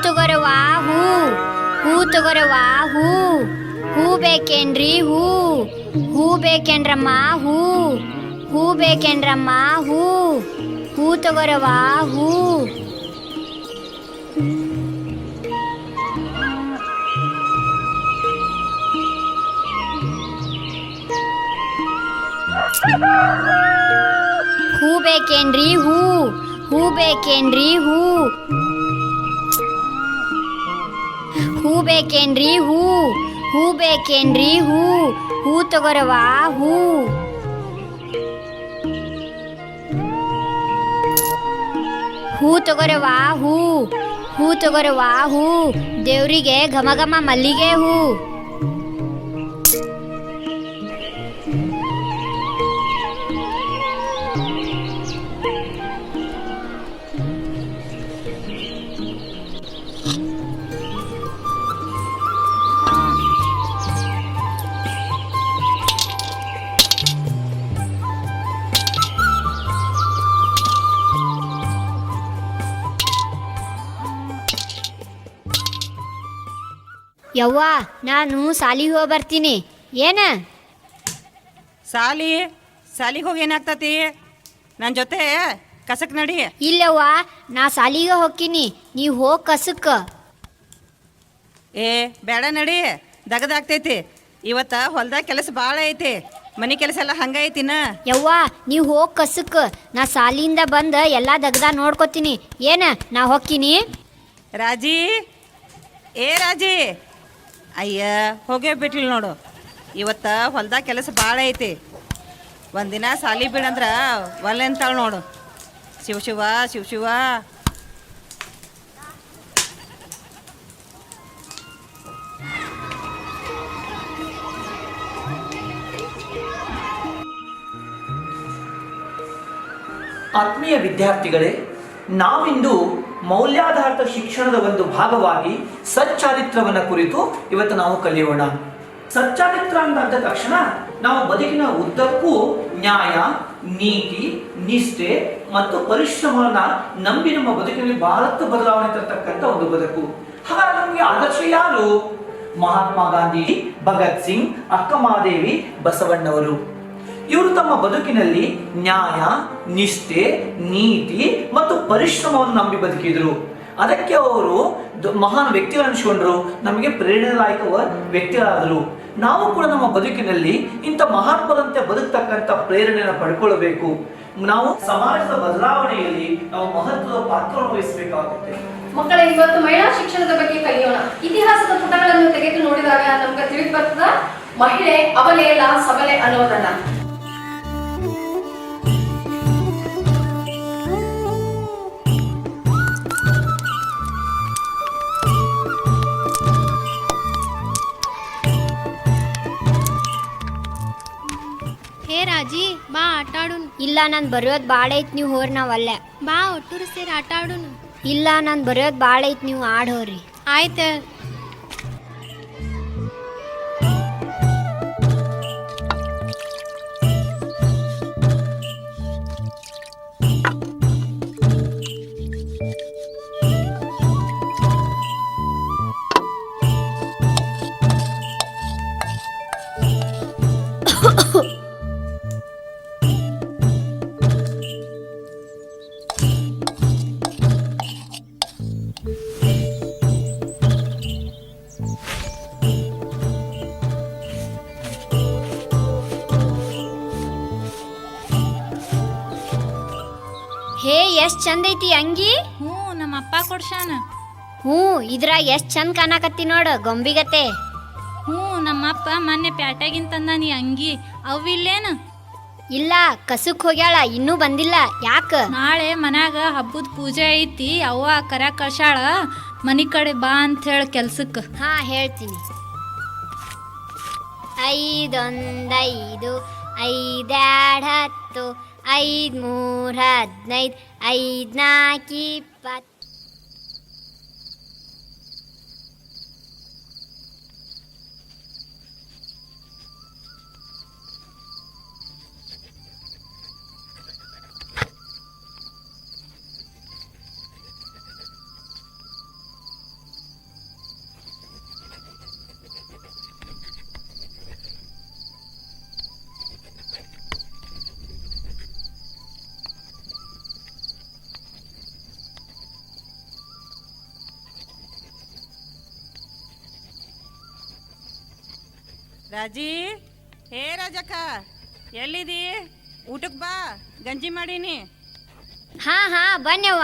ತಗೋರವಾ ಹೂ. ಹೂ ತಗೋರವಾ ಹೂ. ಹೂ ಬೇಕೇನ್ರಿ ಹೂ. ಹೂ ಬೇಕೇನ್ರಮ್ಮ ಹೂ. ಹೂ ಬೇಕೇನ್ರಮ್ಮ ಹೂ. ಹೂ ತಗೋರವಾ ಹೂ. ಹೂ ಬೇಕೇನ್ರಿ ಹೂ. ಹೂ ಬೇಕೇನ್ರಿ ಹೂ. ಹೂ ಬೇಕೇನ್ರಿ ಹೂ. ಹೂ ಬೇಕೇನ್ರಿ ಹೂ. ಹೂ ತಗೋರವಾ ಹೂ. ಹೂ ತಗೋರವಾ ಹೂ. ಹೂ ತಗೋರವಾ ಹೂ. ದೇವ್ರಿಗೆ ಘಮ ಘಮ ಮಲ್ಲಿಗೆ ಹೂ. ಯವ್ವ, ನಾನು ಸಾಲಿಗೆ ಹೋಗಿ ಬರ್ತೀನಿ. ಏನ ಸಾಲಿಗೆ ಹೋಗಿ ಏನಾಗ್ತತಿ? ನನ್ನ ಜೊತೆ ಕಸಕ್ ನಡಿ. ಇಲ್ಲವ್ವ, ನಾ ಸಾಲಿಗೆ ಹೋಗ್ತೀನಿ, ನೀವು ಹೋಗಿ ಕಸಕ್ಕ. ಏ ಬೇಡ ನಡಿ, ದಗದಾಗ್ತೈತಿ. ಇವತ್ತ ಹೊಲ್ದಾಗ ಕೆಲಸ ಭಾಳ ಐತಿ, ಮನೆ ಕೆಲಸ ಎಲ್ಲ ಹಂಗೈತಿನ. ಯವ್ವ, ನೀವು ಹೋಗಿ ಕಸಕ್ಕ, ನಾ ಸಾಲಿಯಿಂದ ಬಂದು ಎಲ್ಲ ದಗ್ದ ನೋಡ್ಕೊತೀನಿ. ಏನ ನಾ ಹೋಗ್ತೀನಿ. ರಾಜಿ, ಏ ರಾಜಿ, ಅಯ್ಯ ಹೋಗೇ ಬಿಟ್ಲಿ ನೋಡು. ಇವತ್ತ ಹೊಲ್ದಾಗ ಕೆಲಸ ಭಾಳ ಐತಿ, ಒಂದಿನ ಸಾಲಿ ಬಿಡಂದ್ರ ಒಲ್ಲೆ ಅಂತಾಳು ನೋಡು. ಶಿವ ಶಿವ. ಆತ್ಮೀಯ ವಿದ್ಯಾರ್ಥಿಗಳೇ, ನಾವಿಂದು ಮೌಲ್ಯಾಧಾರಿತ ಶಿಕ್ಷಣದ ಒಂದು ಭಾಗವಾಗಿ ಸಚ್ಚಾರಿತ್ರವನ್ನ ಕುರಿತು ಇವತ್ತು ನಾವು ಕಲಿಯೋಣ. ಸಚ್ಚಾರಿತ್ರ ಅಂದ ತಕ್ಷಣ ನಾವು ಬದುಕಿನ ಉದ್ದಕ್ಕೂ ನ್ಯಾಯ, ನೀತಿ, ನಿಷ್ಠೆ ಮತ್ತು ಪರಿಶ್ರಮವನ್ನ ನಂಬಿ ನಮ್ಮ ಬದುಕಿನಲ್ಲಿ ಬಹಳಷ್ಟು ಬದಲಾವಣೆ ತರ್ತಕ್ಕಂಥ ಒಂದು ಬದುಕು. ಹಾಗಾಗಿ ನಮಗೆ ಆದರ್ಶ ಯಾರು? ಮಹಾತ್ಮ ಗಾಂಧಿ, ಭಗತ್ ಸಿಂಗ್, ಅಕ್ಕ ಮಹಾದೇವಿ, ಬಸವಣ್ಣವರು. ಇವರು ತಮ್ಮ ಬದುಕಿನಲ್ಲಿ ನ್ಯಾಯ, ನಿಷ್ಠೆ, ನೀತಿ ಮತ್ತು ಪರಿಶ್ರಮವನ್ನು ನಂಬಿ ಬದುಕಿದ್ರು. ಅದಕ್ಕೆ ಅವರು ಮಹಾನ್ ವ್ಯಕ್ತಿಗಳನ್ನಿಸ್ಕೊಂಡ್ರು, ನಮಗೆ ಪ್ರೇರಣಾದಾಯಕ ವ್ಯಕ್ತಿಗಳಾದರು. ನಾವು ಕೂಡ ನಮ್ಮ ಬದುಕಿನಲ್ಲಿ ಇಂಥ ಮಹಾತ್ಮರಂತೆ ಬದುಕ್ತಕ್ಕಂಥ ಪ್ರೇರಣೆಯನ್ನು ಪಡ್ಕೊಳ್ಬೇಕು. ನಾವು ಸಮಾಜದ ಬದಲಾವಣೆಯಲ್ಲಿ ನಾವು ಮಹತ್ವದ ಪಾತ್ರವನ್ನು ವಹಿಸಬೇಕಾಗುತ್ತೆ. ಮಕ್ಕಳೇ, ಇವತ್ತು ಮಹಿಳಾ ಶಿಕ್ಷಣದ ಬಗ್ಗೆ ಕಲಿಯೋಣ. ಇತಿಹಾಸದ ಪುಟಗಳನ್ನು ತೆಗೆದು ನೋಡಿದಾಗ ನಮ್ಗೆ ತಿಳಿದು ಬರ್ತದ ಮಹಿಳೆ ಅವಲೇ ಅಲ್ಲ ಸಬಲೆ ಅನ್ನೋದನ್ನ. ಹೇ ರಾಜಿ, ಬಾ ಆಟಾಡುನು. ಇಲ್ಲ, ನಾನು ಬರೆಯೋದು ಭಾಳ ಐತಿ, ನೀವು ಹೋರಿ, ನಾವಲ್ಲ. ಬಾ ಒಟ್ಟೂರು ಸೇರಿ ಆಟಾಡುನು. ಇಲ್ಲ, ನಾನು ಬರೆಯೋದು ಭಾಳ ಐತಿ, ನೀವು ಆಡ್ ಹೋರಿ. ಆಯ್ತು. ಹೇ, ಎಷ್ಟ್ ಚಂದ ಐತಿ ಅಂಗಿ. ನಮ್ಮ ಅಪ್ಪ ಕೊಡ್ಸಾನ. ಇದ್ರಾಗ ಎಷ್ಟ್ ಚಂದ ಕಾಣಕತ್ತಿ ನೋಡು, ಗೊಂಬಿಗತೆ. ನಮ್ಮಪ್ಪ ಮೊನ್ನೆ ಪ್ಯಾಟ್ಯಾಗಿಂತಂದ ನೀ ಅಂಗಿ ಅವಿಲ್ಲೇನು? ಇಲ್ಲ, ಕಸಕ್ ಹೋಗ್ಯಾಳ, ಇನ್ನೂ ಬಂದಿಲ್ಲ. ಯಾಕ? ನಾಳೆ ಮನ್ಯಾಗ ಹಬ್ಬದ ಪೂಜೆ ಐತಿ, ಅವ್ವ ಕರ್ಯಾಕ ಕಳ್ಸಾಳ, ಮನಿ ಕಡೆ ಬಾ ಅಂತ ಹೇಳಿ ಕೆಲ್ಸಕ್ಕೆ. ಹಾ, ಹೇಳ್ತೀನಿ. 5 1 5, 5 2 10, 5 3 15, 5 4 20. ರಾಜಿ, ಹೇ ರಾಜಕ್ಕ, ಎಲ್ಲಿದಿ? ಊಟಕ್ಕೆ ಬಾ, ಗಂಜಿ ಮಾಡೀನಿ. ಹಾ ಹಾ ಬನ್ಯವ್ವ.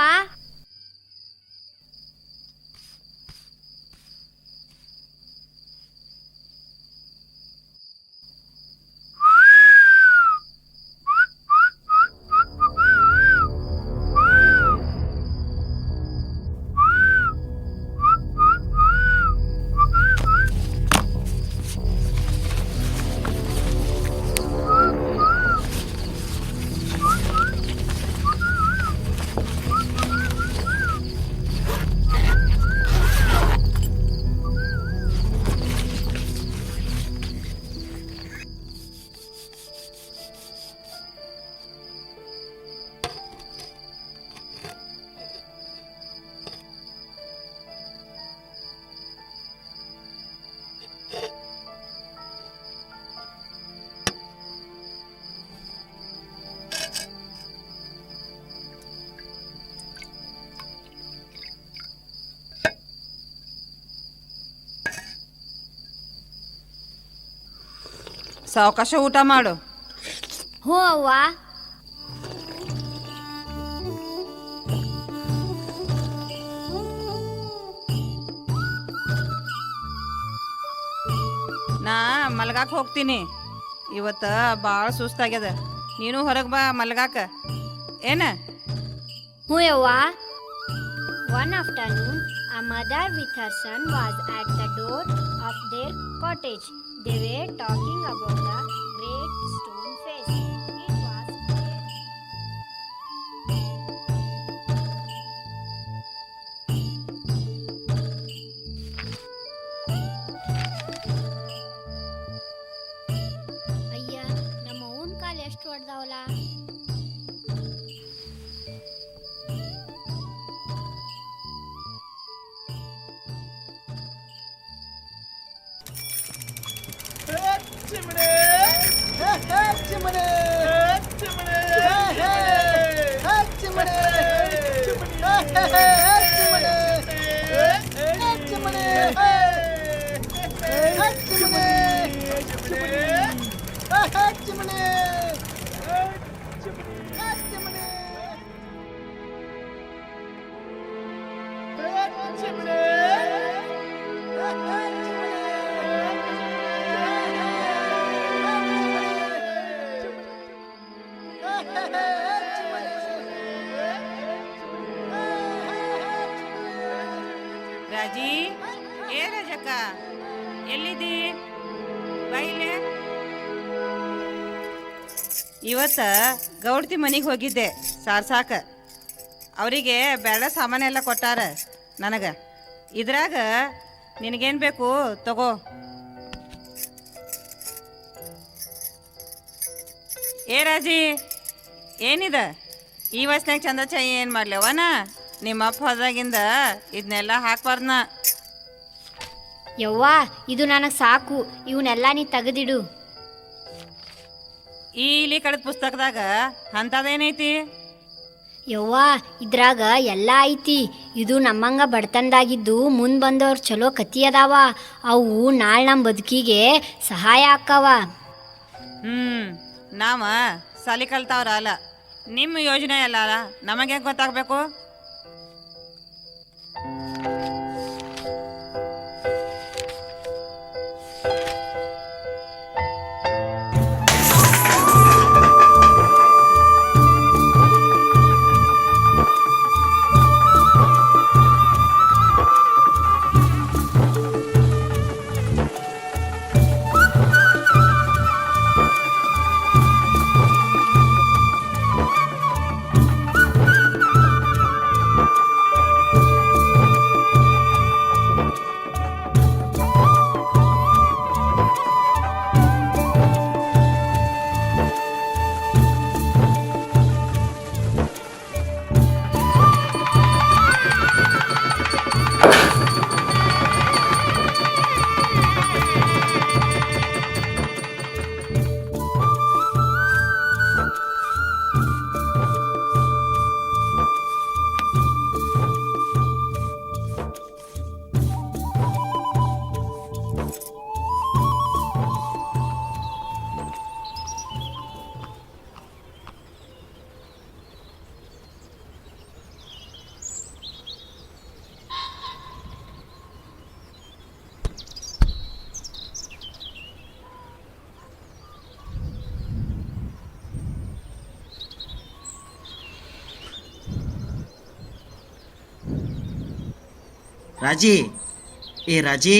ಸಾವಕಾಶ ಊಟ ಮಾಡು. ಹ್ಞೂ ಅವ್ವ. ನಾ ಮಲ್ಗಾಕ ಹೋಗ್ತೀನಿ. ಇವತ್ತು ಭಾಳ ಸುಸ್ತಾಗ್ಯದ. ನೀನು ಹೊರಗೆ ಬಾ ಮಲ್ಗಾಕ. ಏನ? ಹ್ಞೂ ಯವ್ವ. One afternoon, a mother with her son was at the door of their cottage. They were talking about the great stone face. It was there. ಅಯ್ಯ, ನಮ್ಮ ಅವನ ಕಾಲು ಎಷ್ಟು ಹೊಡೆದವಲ್ಲ. ರಾಜಿ, ಏ ರಾಜಕ್ಕ, ಎಲ್ಲಿದಿ? ಬಾಯಿಲೆ. ಇವತ್ತ ಗೌಡ್ತಿ ಮನೆಗೆ ಹೋಗಿದ್ದೆ ಸಾರ್ಸಾಕ. ಅವರಿಗೆ ಬೇಡ ಸಾಮಾನೆಲ್ಲ ಕೊಟ್ಟಾರ ನನಗೆ. ಇದ್ರಾಗ ನಿನಗೇನು ಬೇಕು ತಗೋ. ಏ ರಾಜಿ, ಏನಿದೆ ಈ ವಯಸ್ಸಿನಾಗ ಚಂದ ಚಾಯಿ ಏನು ಮಾಡ್ಲವನ? ನಿಮ್ಮ ಅಪ್ಪ ಹೋದಾಗಿಂದ ಇದನ್ನೆಲ್ಲ ಹಾಕ್ಬಾರ್ದನ. ಯವ್ವ, ಇದು ನನಗೆ ಸಾಕು. ಇವನ್ನೆಲ್ಲ ನೀ ತೆಗೆದಿಡು. ಈ ಇಲಿ ಕಳೆದ ಪುಸ್ತಕದಾಗ ಅಂಥದ್ದೇನೈತಿ? ಯವ್ವ, ಇದ್ರಾಗ ಎಲ್ಲ ಐತಿ. ಇದು ನಮ್ಮಂಗ ಬಡತನದಾಗಿದ್ದು ಮುಂದೆ ಬಂದವ್ರು ಚಲೋ ಕತಿ ಅದಾವ. ಅವು ನಾಳೆ ನಮ್ಮ ಬದುಕಿಗೆ ಸಹಾಯ ಆಕ್ಕವ. ನಾವ ಸಾಲಿ ಕಲ್ತಾವ್ರ ಅಲ್ಲ, ನಿಮ್ಮ ಯೋಜನೆ ಎಲ್ಲ ಅಲ್ಲ, ನಮಗೆ ಗೊತ್ತಾಗಬೇಕು. ರಾಜಿ, ಏ ರಾಜಿ,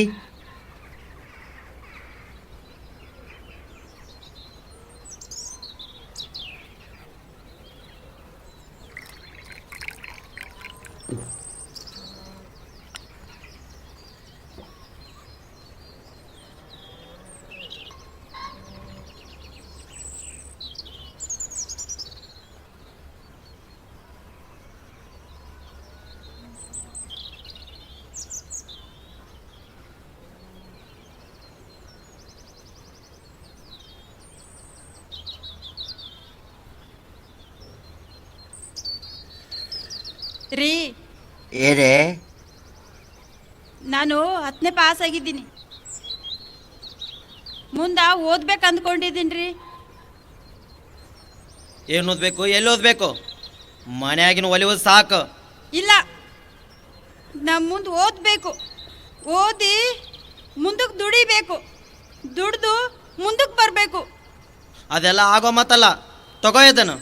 ರೀ, ಏನೇ ನಾನು 10ನೇ ಪಾಸ್ ಆಗಿದ್ದೀನಿ. ಮುಂದೆ ಓದ್ಬೇಕು ಅಂದ್ಕೊಂಡಿದ್ದೀನಿ ರೀ. ಏನು ಓದ್ಬೇಕು, ಎಲ್ಲಿ ಓದ್ಬೇಕು? ಮನೆಯಾಗಿನ ಒಲಿಯೋದು ಸಾಕು. ಇಲ್ಲ, ನಾ ಮುಂದೆ ಓದಬೇಕು. ಓದಿ ಮುಂದಕ್ಕೆ ದುಡಿಬೇಕು. ದುಡ್ದು ಮುಂದಕ್ಕೆ ಬರಬೇಕು. ಅದೆಲ್ಲ ಆಗೋ ಮಾತಲ್ಲ. ತಗೋ ಇದನ್ನು.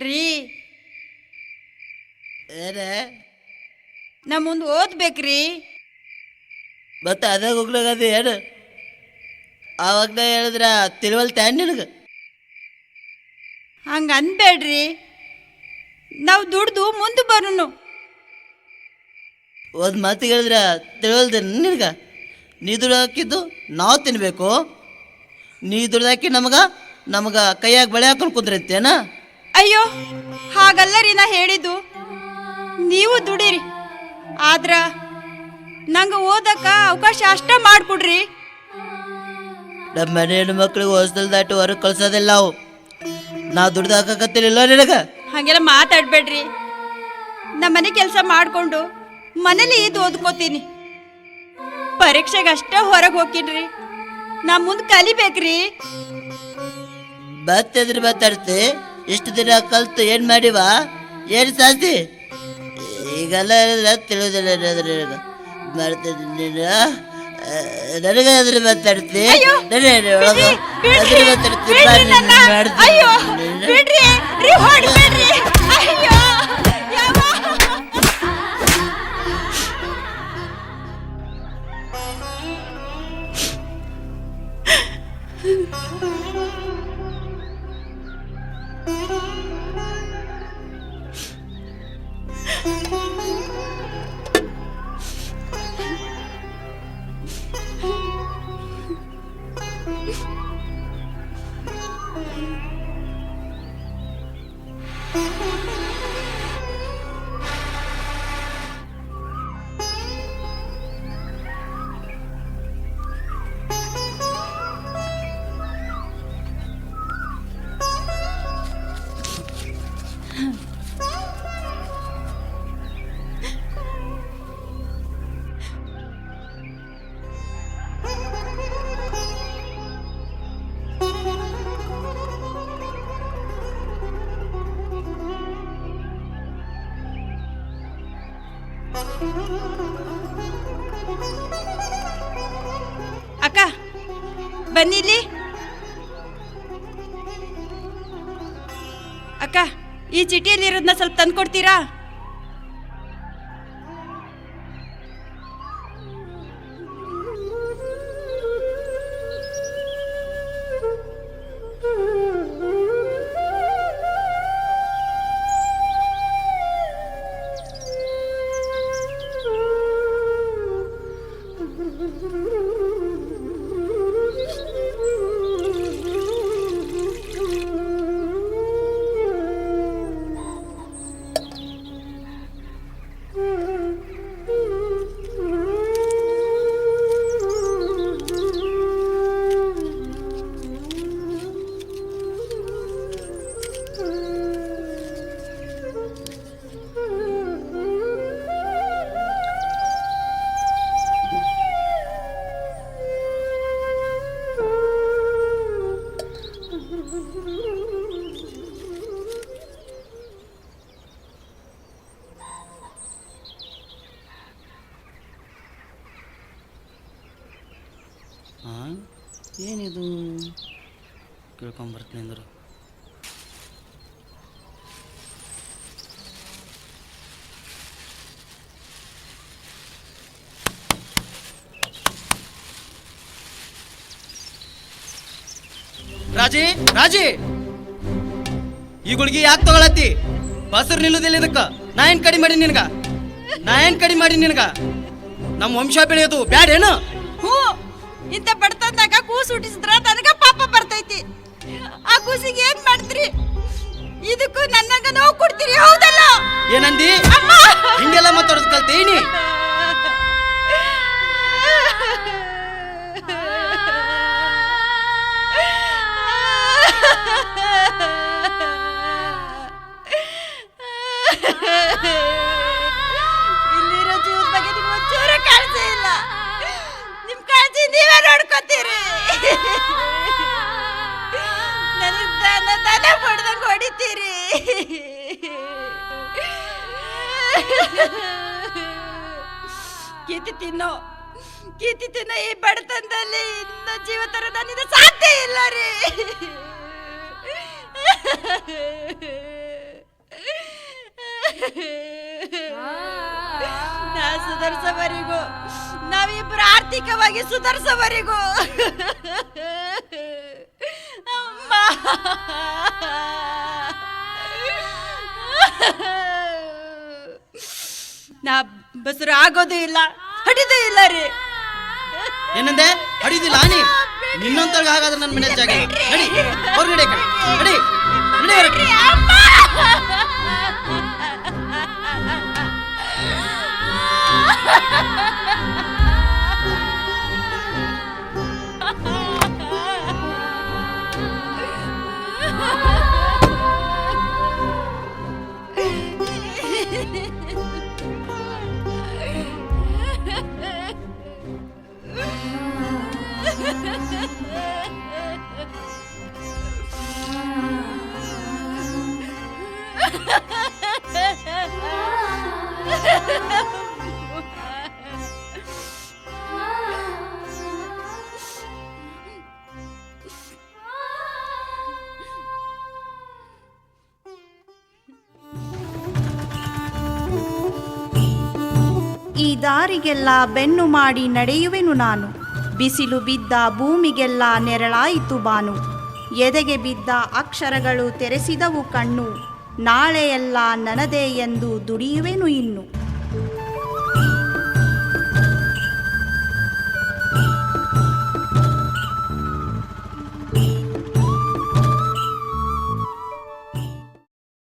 ರೀ, ಏನೇ ನಾ ಮುಂದೆ ಓದ್ಬೇಕ್ರಿ. ಮತ್ತೆ ಅದಾಗ ಹೋಗ್ಲಾಗದು ಏನು? ಆವಾಗಲೇ ಹೇಳಿದ್ರ ತಿಳುವಲ್ತ ನಿನಗೆ? ಹಂಗೆ ಅನ್ಬೇಡ್ರಿ. ನಾವು ದುಡ್ದು ಮುಂದೆ ಬರೋನು. ಒಂದು ಮಾತಿಗೆ ಹೇಳಿದ್ರ ತಿಳುವಲ್ದ ನಿನಗೆ? ನೀ ದುಡ್ಡು ಹಾಕಿದ್ದು ನಾವು ತಿನ್ನಬೇಕು. ನೀ ದುಡ್ಡು ಹಾಕಿ ನಮಗೆ ಕೈಯಾಗ ಬಳೆ ಹಾಕೊಂಡು ಕುಂದ್ರಂತೇನ? ಅಯ್ಯೋ, ಹಾಗಲ್ಲ ರೀ ನಾ ಹೇಳಿದ್ದು. ನೀವು ದುಡೀರಿ, ಆದ್ರ ನಂಗೆ ಓದಕ್ಕೆ ಅವಕಾಶ ಅಷ್ಟ ಮಾಡಿಕೊಡ್ರಿ. ನಮ್ಮ ಮನೆ ಹೆಣ್ಣು ಮಕ್ಳಿಗೆ ಹೊಸದಲ್ಲಿ ದಾಟಿ ಹೊರಗೆ ಕಳ್ಸೋದಿಲ್ಲ ನಾವು. ನಾವು ದುಡ್ದು ಹಾಕಕತ್ತಿಲ್ಲ ನಿನಗೆ. ಹಾಗೆಲ್ಲ ಮಾತಾಡ್ಬೇಡ್ರಿ. ನಮ್ಮ ಮನೆ ಕೆಲಸ ಮಾಡಿಕೊಂಡು ಮನೇಲಿ ಇದು ಓದ್ಕೋತೀನಿ. ಪರೀಕ್ಷೆಗೆ ಅಷ್ಟೇ ಹೊರಗೆ ಹೋಗ್ತೀನಿ. ನಾ ಮುಂದೆ ಕಲಿಬೇಕ್ರಿ. ಬತ್ತಂದ್ರೆ ಮಾತಾಡ್ತಿ. ಇಷ್ಟು ದಿನ ಕಲ್ತು ಏನು ಮಾಡಿವ? ಏನು ಸಾಧ್ಯ? ಈಗೆಲ್ಲ ತಿಳಿದಿಲ್ಲ ಮಾಡ್ತಿದ್ದೀನಿ ನೀನು. ನನಗೆ ಅದ್ರ ಮಾತಾಡ್ತಿ. ಅಕ್ಕ ಬನ್ನಿಲ್ಲಿ. ಅಕ್ಕ ಈ ಚೀಟಿಯಲ್ಲಿರೋದನ್ನ ಸ್ವಲ್ಪ ತಂದ್ಕೊಡ್ತೀರಾ? ಏನಿದು ಕೇಳ್ಕೊಂಬರ್ತೀನಿ ಅಂದರು. ರಾಜಿ ರಾಜಿ, ಈ ಗುಳಿಗೆ ಯಾಕೆ ತಗೊಳತ್ತಿ? ಬಸರು ನಿಲ್ಲುದಿಲ್ಲ ಇದಕ್ಕ. ನಾ ಏನ್ ಕಡಿಮೆ ಮಾಡಿ ನಿನಗ? ನಮ್ಮ ವಂಶ ಬೆಳೆಯೋದು ಬ್ಯಾಡೇನು? ಹ್ಞೂ, ಇಂಥ ಬಡತನದಾಗ ಕೂಸು ಹುಟ್ಟಿಸಿದ್ರ ನನಗ ಪಾಪ ಬರ್ತೈತಿ. ಆ ಕೂಸಿಗೆ ಏನ್ ಮಾಡ್ತೀರಿ? ಇದಕ್ಕೂ ನನ್ನಂಗ ನೋವು ಕೊಡ್ತೀರಿ, ಹೌದಲ್ಲ? ಏನಂದಿ? ಹಿಂಗೆಲ್ಲ ಮಾತಾಡೋದು ಕಲ್ತೀನಿ? ಇಲ್ಲಿರೋ ಜೀವದ ಬಗ್ಗೆ ನಿಮ್ಮ ಒಂಚೂರು ಕಾಳಜಿ ಇಲ್ಲ. ನಿಮ್ ಕಾಳಜಿ ನೀವೇ ನೋಡ್ಕೊತೀರಿ. ನನಗೆ ತಲೆ ಹೊಡೆದಂಗೆ ಹೊಡಿತೀರಿ. ಕೀತಿ ತಿನ್ನೋ ಈ ಬಡತನದಲ್ಲಿ ಇನ್ನ ಜೀವ ತರ ನನ್ನಿಂದ ಸಾಧ್ಯ ಇಲ್ಲ ರೀ. ನಾ ಸುಧಾರಿಸೋವರೆಗೂ, ನಾವಿಬ್ರು ಆರ್ಥಿಕವಾಗಿ ಸುಧಾರಿಸೋವರೆಗೂ ನಾ ಬಸರು ಆಗೋದು ಇಲ್ಲ, ಹಡಿದೂ ಇಲ್ಲ ರೀ. ಏನಂದೆ? ಹಡಿದಿಲ್ಲ ನೀ? ನಿನ್ನಂತರ್ಗ ಹಾಗಾದ್ರೆ ನನ್ನ ಮನೆ ಜಾಗ ನಡಿ, ಹೊರಗಡೆ ಕಡೆ ನಡಿ, ನಡಿ ಹೊರಗಡೆ. ಈ ದಾರಿಗೆಲ್ಲ ಬೆನ್ನು ಮಾಡಿ ನಡೆಯುವೆನು ನಾನು. ಬಿಸಿಲು ಬಿದ್ದ ಭೂಮಿಗೆಲ್ಲ ನೆರಳಾಯಿತು ಬಾನು. ಎದೆಗೆ ಬಿದ್ದ ಅಕ್ಷರಗಳು ತೆರೆಸಿದವು ಕಣ್ಣು. ನಾಳೆಯೆಲ್ಲ ನನ್ನದೇ ಎಂದು ದುಡಿಯುವೆನು ಇನ್ನು.